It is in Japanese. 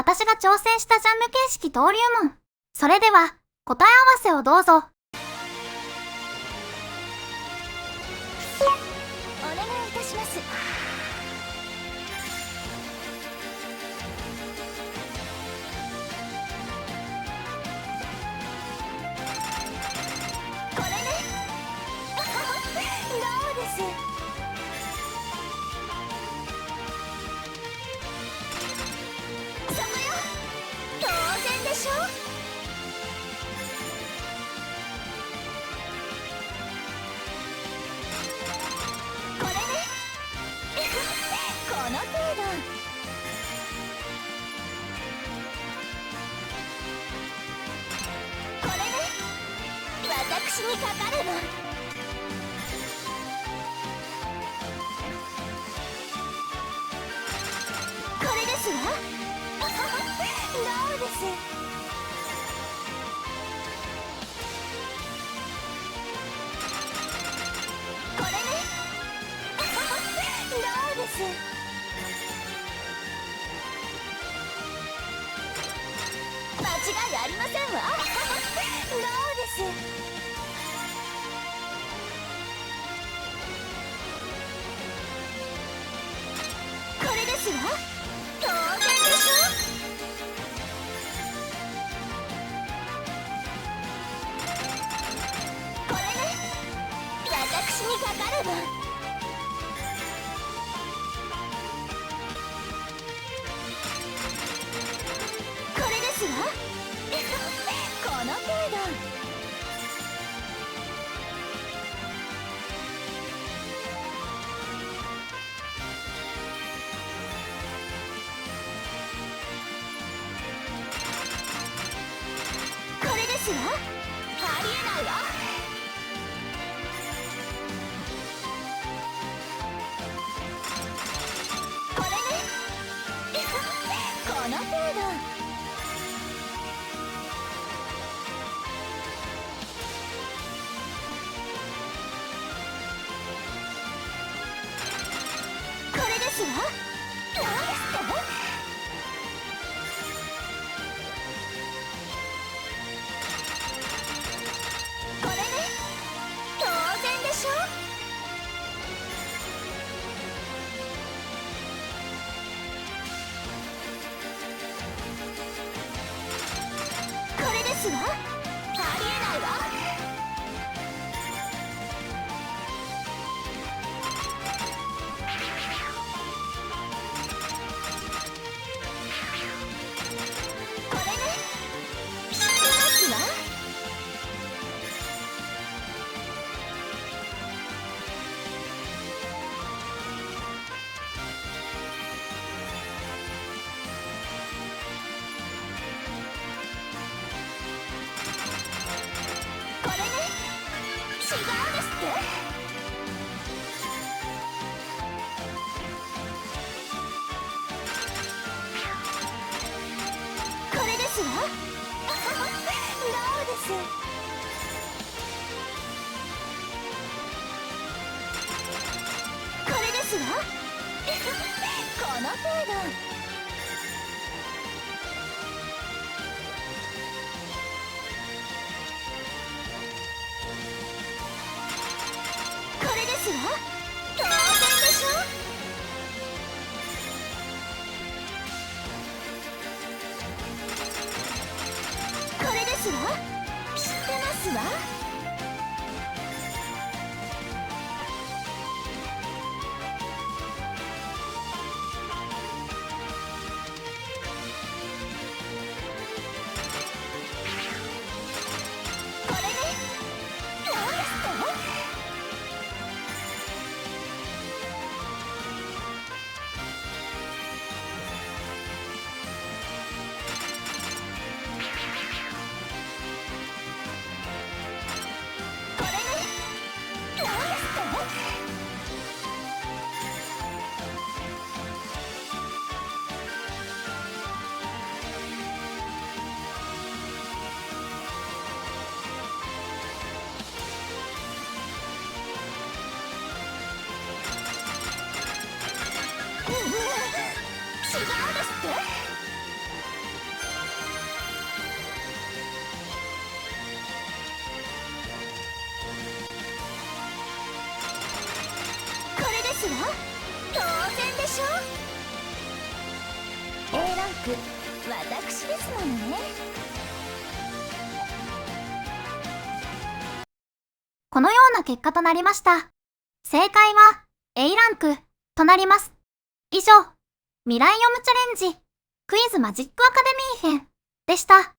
私が挑戦したジャンル形式登竜門。それでは、答え合わせをどうぞ。お願いいたします。これね。どうです。そこよ。当然でしょ。これね。この程度。これね。私にかかれば。これですわ。どうです。これね。どうです。間違いありませんわ。どうです。これですわ。当然でしょ。これね。私にかかれば。これですわ。この程度。これですわ。ありえないわ。これね。この程度。これですわ。なんですって。これね。当然でしょ。これですわ。ありえないわ。これね。知ってますわ。これね。違うんですって。これですわ。どうです。これですわ。この程度。これですわ。当然でしょ。これですわ。知ってますわ。これね。なんですって。これね。なんですって。違うんですって。ですわ。当然でしょ。 A ランク私ですものね。このような結果となりました。正解は A ランクとなります。以上、未来読むチャレンジクイズマジックアカデミー編でした。